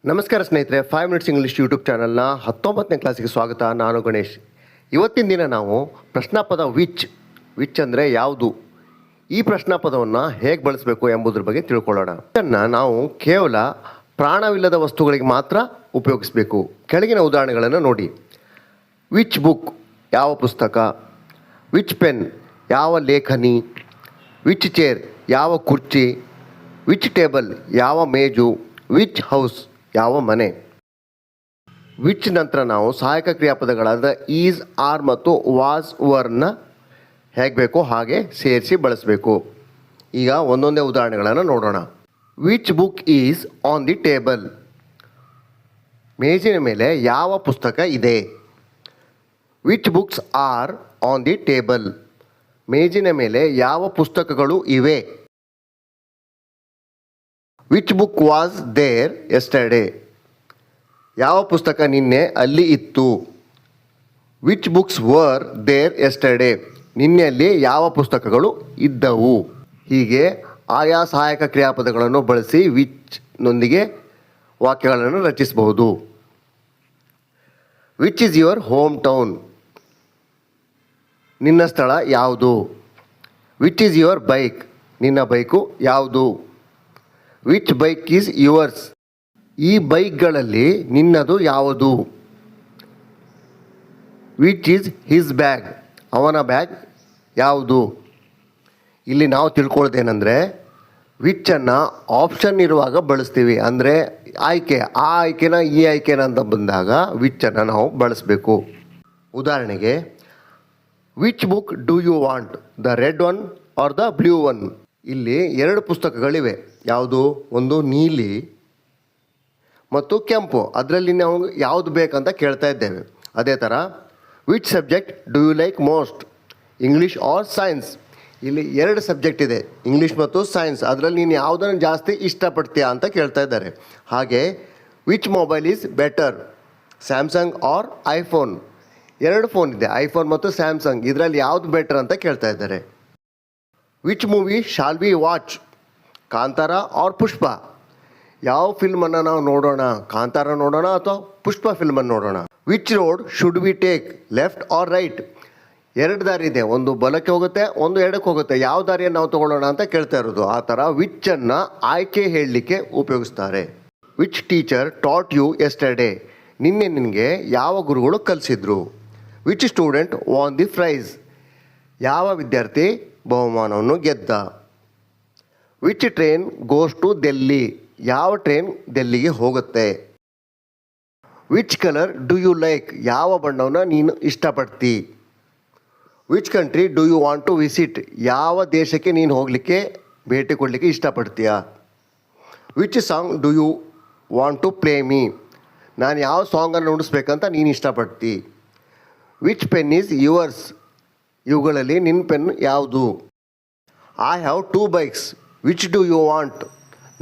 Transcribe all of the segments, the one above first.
ನಮಸ್ಕಾರ ಸ್ನೇಹಿತರೆ, 5 minutes English YouTube ಚಾನಲ್ನ 19ನೇ ಕ್ಲಾಸಿಗೆ ಸ್ವಾಗತ. ನಾನು ಗಣೇಶ್. ಇವತ್ತಿನ ದಿನ ನಾವು ಪ್ರಶ್ನಾಪದ ವಿಚ್ ಅಂದರೆ ಯಾವುದು, ಈ ಪ್ರಶ್ನಾಪದವನ್ನು ಹೇಗೆ ಬಳಸಬೇಕು ಎಂಬುದ್ರ ಬಗ್ಗೆ ತಿಳ್ಕೊಳ್ಳೋಣ. ಇದನ್ನು ನಾವು ಕೇವಲ ಪ್ರಾಣವಿಲ್ಲದ ವಸ್ತುಗಳಿಗೆ ಮಾತ್ರ ಉಪಯೋಗಿಸಬೇಕು. ಕೆಳಗಿನ ಉದಾಹರಣೆಗಳನ್ನು ನೋಡಿ. ವಿಚ್ ಬುಕ್ ಯಾವ ಪುಸ್ತಕ, ವಿಚ್ ಪೆನ್ ಯಾವ ಲೇಖನಿ, ವಿಚ್ ಚೇರ್ ಯಾವ ಕುರ್ಚಿ, ವಿಚ್ ಟೇಬಲ್ ಯಾವ ಮೇಜು, ವಿಚ್ ಹೌಸ್ ಯಾವ ಮನೆ. ವಿಚ್ ನಂತರ ನಾವು ಸಹಾಯಕ ಕ್ರಿಯಾಪದಗಳಾದ ಈಸ್, ಆರ್ ಮತ್ತು ವಾಸ್, ವರ್ನ ಹೇಗೆ ಬೇಕೋ ಹಾಗೆ ಸೇರಿಸಿ ಬಳಸಬೇಕು. ಈಗ ಒಂದೊಂದೇ ಉದಾಹರಣೆಗಳನ್ನು ನೋಡೋಣ. Which book is on the table, ಮೇಜಿನ ಮೇಲೆ ಯಾವ ಪುಸ್ತಕ ಇದೆ. Which books are on the table, ಮೇಜಿನ ಮೇಲೆ ಯಾವ ಪುಸ್ತಕಗಳು ಇವೆ. Which book was there yesterday, ಯಾವ ಪುಸ್ತಕ ನಿನ್ನೆ ಅಲ್ಲಿ ಇತ್ತು. Which books were there yesterday, ನಿನ್ನೆಯಲ್ಲಿ ಯಾವ ಪುಸ್ತಕಗಳು ಇದ್ದವು. ಹೀಗೆ ಆಯಾ ಸಹಾಯಕ ಕ್ರಿಯಾಪದಗಳನ್ನು ಬಳಸಿ ವಿಚ್ನೊಂದಿಗೆ ವಾಕ್ಯಗಳನ್ನು ರಚಿಸಬಹುದು. Which is your home town, ನಿನ್ನ ಸ್ಥಳ ಯಾವುದು. ವಿಚ್ ಈಸ್ ಯುವರ್ ಬೈಕ್, ನಿನ್ನ ಬೈಕು ಯಾವುದು. ವಿಚ್ ಬೈಕ್ ಈಸ್ ಯುವರ್ಸ್, ಈ ಬೈಕ್ಗಳಲ್ಲಿ ನಿನ್ನದು ಯಾವುದು. ವಿಚ್ ಈಸ್ ಹಿಸ್ ಬ್ಯಾಗ್, ಅವನ ಬ್ಯಾಗ್ ಯಾವುದು. ಇಲ್ಲಿ ನಾವು ತಿಳ್ಕೊಳ್ಳೋದೇನೆಂದರೆ, ವಿಚ್ಚನ್ನು ಆಪ್ಷನ್ ಇರುವಾಗ ಬಳಸ್ತೀವಿ. ಅಂದರೆ ಆಯ್ಕೆ, ಆ ಆಯ್ಕೆನ ಈ ಆಯ್ಕೆನ ಅಂತ ಬಂದಾಗ ವಿಚ್ಚನ್ನು ನಾವು ಬಳಸಬೇಕು. ಉದಾಹರಣೆಗೆ, which book do you want, the red one or the blue one. ಇಲ್ಲಿ ಎರಡು ಪುಸ್ತಕಗಳಿವೆ. ಯಾವುದು, ಒಂದು ನೀಲಿ ಮತ್ತು ಕೆಂಪು. ಅದರಲ್ಲಿ ನಾವು ಯಾವುದು ಬೇಕಂತ ಕೇಳ್ತಾ ಇದ್ದೇವೆ. ಅದೇ ಥರ which subject do you like most, English or science. ಇಲ್ಲಿ ಎರಡು ಸಬ್ಜೆಕ್ಟ್ ಇದೆ, ಇಂಗ್ಲೀಷ್ ಮತ್ತು ಸೈನ್ಸ್. ಅದರಲ್ಲಿ ನೀನು ಯಾವುದನ್ನು ಜಾಸ್ತಿ ಇಷ್ಟಪಡ್ತೀಯಾ ಅಂತ ಕೇಳ್ತಾ ಇದ್ದಾರೆ. ಹಾಗೆ which mobile is better, Samsung or iPhone. ಎರಡು ಫೋನ್ ಇದೆ, ಐಫೋನ್ ಮತ್ತು ಸ್ಯಾಮ್ಸಂಗ್. ಇದರಲ್ಲಿ ಯಾವುದು ಬೆಟರ್ ಅಂತ ಕೇಳ್ತಾ ಇದ್ದಾರೆ. Which movie shall we watch, Kantara or Pushpa. ಯಾವ ಫಿಲ್ಮನ್ನು ನಾವು ನೋಡೋಣ, ಕಾಂತಾರ ನೋಡೋಣ ಅಥವಾ ಪುಷ್ಪ ಫಿಲ್ಮನ್ನು ನೋಡೋಣ. Which road should we take, left or right. ಎರಡು ದಾರಿ ಇದೆ, ಒಂದು ಬಲಕ್ಕೆ ಹೋಗುತ್ತೆ, ಒಂದು ಎಡಕ್ಕೆ ಹೋಗುತ್ತೆ. ಯಾವ ದಾರಿಯನ್ನು ನಾವು ತಗೊಳ್ಳೋಣ ಅಂತ ಕೇಳ್ತಾ ಇರೋದು. ಆ ಥರ ವಿಚ್ಚನ್ನು ಆಯ್ಕೆ ಹೇಳಲಿಕ್ಕೆ ಉಪಯೋಗಿಸ್ತಾರೆ. Which teacher taught you yesterday, ನಿನ್ನೆ ನಿನಗೆ ಯಾವ ಗುರುಗಳು ಕಲಿಸಿದ್ರು. Which student won the prize, ಯಾವ ವಿದ್ಯಾರ್ಥಿ ಬಹುಮಾನವನ್ನು ಗೆದ್ದ. Which train goes to Delhi, ಯಾವ ಟ್ರೈನ್ ಡೆಲ್ಲಿಗೆ ಹೋಗುತ್ತೆ. Which colour do you like, ಯಾವ ಬಣ್ಣವನ್ನು ನೀನು ಇಷ್ಟಪಡ್ತಿ. Which country do you want to visit, ಯಾವ ದೇಶಕ್ಕೆ ನೀನು ಹೋಗಲಿಕ್ಕೆ ಭೇಟಿ ಕೊಡಲಿಕ್ಕೆ ಇಷ್ಟಪಡ್ತೀಯಾ. Which song do you want to play me, ನಾನು ಯಾವ ಸಾಂಗನ್ನು ನುಡಿಸ್ಬೇಕಂತ ನೀನು ಇಷ್ಟಪಡ್ತಿ. ವಿಚ್ ಪೆನ್ ಈಸ್ ಯುವರ್ಸ್, ಇವುಗಳಲ್ಲಿ ನಿನ್ನ ಪೆನ್ ಯಾವುದು. I have 2 bikes, which do you want,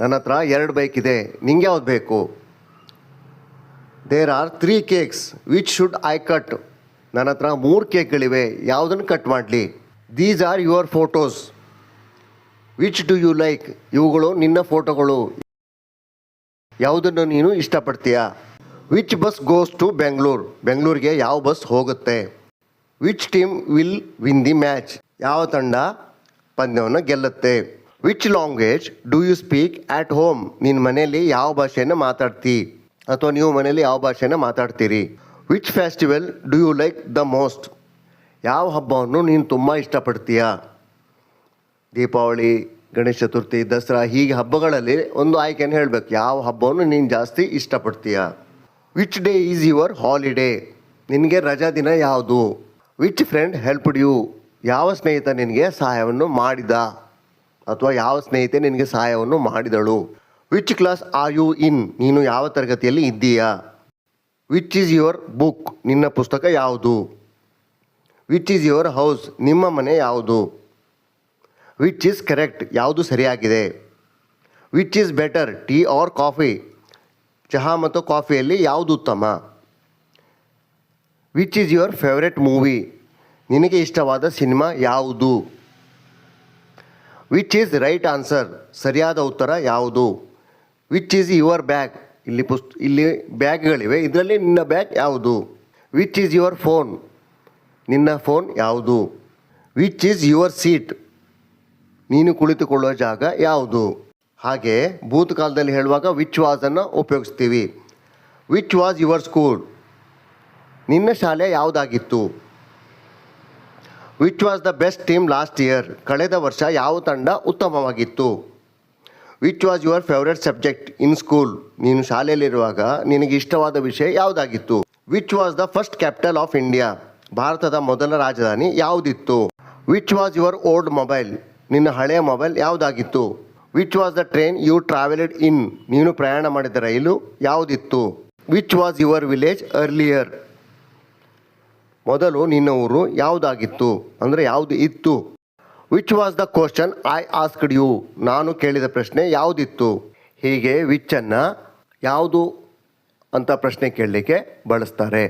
ನನ್ನ ಹತ್ರ 2 ಬೈಕ್ ಇದೆ, ನಿಂಗೆ ಯಾವ್ದು ಬೇಕು. There are 3 cakes, which should I cut, ನನ್ನ ಹತ್ರ 3 ಕೇಕ್ಗಳಿವೆ, ಯಾವುದನ್ನು ಕಟ್ ಮಾಡಲಿ. These are your photos, which do you like, ಇವುಗಳು ನಿನ್ನ ಫೋಟೋಗಳು, ಯಾವುದನ್ನು ನೀನು ಇಷ್ಟಪಡ್ತೀಯಾ. Which bus goes to Bengaluru, ಬೆಂಗಳೂರಿಗೆ ಯಾವ ಬಸ್ ಹೋಗುತ್ತೆ. Which team will win the match, ಯಾವ ತಂಡ ಪಂದ್ಯವನ್ನು ಗೆಲ್ಲುತ್ತೆ. Which language do you speak at home, ನಿನ್ನ ಮನೆಯಲ್ಲಿ ಯಾವ ಭಾಷೆಯನ್ನು ಮಾತಾಡ್ತಿ ಅಥವಾ ನೀವು ಮನೆಯಲ್ಲಿ ಯಾವ ಭಾಷೆಯನ್ನು ಮಾತಾಡ್ತೀರಿ. Which festival do you like the most, ಯಾವ ಹಬ್ಬವನ್ನು ನೀನು ತುಂಬ ಇಷ್ಟಪಡ್ತೀಯಾ. ದೀಪಾವಳಿ, ಗಣೇಶ ಚತುರ್ಥಿ, ದಸರಾ, ಹೀಗೆ ಹಬ್ಬಗಳಲ್ಲಿ ಒಂದು ಆಯ್ಕೆಯನ್ನು ಹೇಳಬೇಕು, ಯಾವ ಹಬ್ಬವನ್ನು ನೀನು ಜಾಸ್ತಿ ಇಷ್ಟಪಡ್ತೀಯಾ. Which day is your holiday, ನಿನಗೆ ರಜಾ ದಿನ ಯಾವುದು. ವಿಚ್ ಫ್ರೆಂಡ್ ಹೆಲ್ಪ್ಡ್ ಯು, ಯಾವ ಸ್ನೇಹಿತ ನಿನಗೆ ಸಹಾಯವನ್ನು ಮಾಡಿದ ಅಥವಾ ಯಾವ ಸ್ನೇಹಿತೆ ನಿನಗೆ ಸಹಾಯವನ್ನು ಮಾಡಿದಳು. Which class are you in, ನೀನು ಯಾವ ತರಗತಿಯಲ್ಲಿ ಇದ್ದೀಯಾ. ವಿಚ್ ಈಸ್ ಯುವರ್ ಬುಕ್, ನಿನ್ನ ಪುಸ್ತಕ ಯಾವುದು. ವಿಚ್ ಈಸ್ ಯುವರ್ ಹೌಸ್, ನಿಮ್ಮ ಮನೆ ಯಾವುದು. ವಿಚ್ ಈಸ್ ಕರೆಕ್ಟ್, ಯಾವುದು ಸರಿಯಾಗಿದೆ. Which is better, tea or coffee, ಚಹಾ ಮತ್ತು ಕಾಫಿಯಲ್ಲಿ ಯಾವುದು ಉತ್ತಮ. Which is your favourite movie, ನಿನಗೆ ಇಷ್ಟವಾದ ಸಿನಿಮಾ ಯಾವುದು. ವಿಚ್ ಈಸ್ ರೈಟ್ ಆನ್ಸರ್, ಸರಿಯಾದ ಉತ್ತರ ಯಾವುದು. ವಿಚ್ ಈಸ್ ಯುವರ್ ಬ್ಯಾಗ್, ಇಲ್ಲಿ ಬ್ಯಾಗ್ಗಳಿವೆ, ಇದರಲ್ಲಿ ನಿನ್ನ ಬ್ಯಾಗ್ ಯಾವುದು? Which is your phone? ನಿನ್ನ ಫೋನ್ ಯಾವುದು? Which is your seat? ನೀನು ಕುಳಿತುಕೊಳ್ಳುವ ಜಾಗ ಯಾವುದು? ಹಾಗೆ ಭೂತಕಾಲದಲ್ಲಿ ಹೇಳುವಾಗ ವಿಚ್ ವಾಸನ್ನು ಉಪಯೋಗಿಸ್ತೀವಿ. Which was your school? ನಿನ್ನ ಶಾಲೆ ಯಾವುದಾಗಿತ್ತು? Which was the best team last year? ಕಳೆದ ವರ್ಷ ಯಾವ ತಂಡ ಉತ್ತಮವಾಗಿತ್ತು? Which was your favourite subject in school? ನೀನು ಶಾಲೆಯಲ್ಲಿರುವಾಗ ನಿನಗೆ ಇಷ್ಟವಾದ ವಿಷಯ ಯಾವುದಾಗಿತ್ತು? Which was the first capital of India? ಭಾರತದ ಮೊದಲ ರಾಜಧಾನಿ ಯಾವುದಿತ್ತು? Which was your old mobile? ನಿನ್ನ ಹಳೆಯ ಮೊಬೈಲ್ ಯಾವುದಾಗಿತ್ತು? Which was the train you travelled in? ನೀನು ಪ್ರಯಾಣ ಮಾಡಿದ ರೈಲು ಯಾವುದಿತ್ತು? Which was your village earlier? ಮೊದಲು ನಿನ್ನ ಊರು ಯಾವುದಾಗಿತ್ತು, ಅಂದರೆ ಯಾವುದು ಇತ್ತು? Which was the question I asked you? ನಾನು ಕೇಳಿದ ಪ್ರಶ್ನೆ ಯಾವುದಿತ್ತು? ಹೀಗೆ ವಿಚ್ಚನ್ನು ಯಾವುದು ಅಂತ ಪ್ರಶ್ನೆ ಕೇಳಲಿಕ್ಕೆ ಬಳಸ್ತಾರೆ.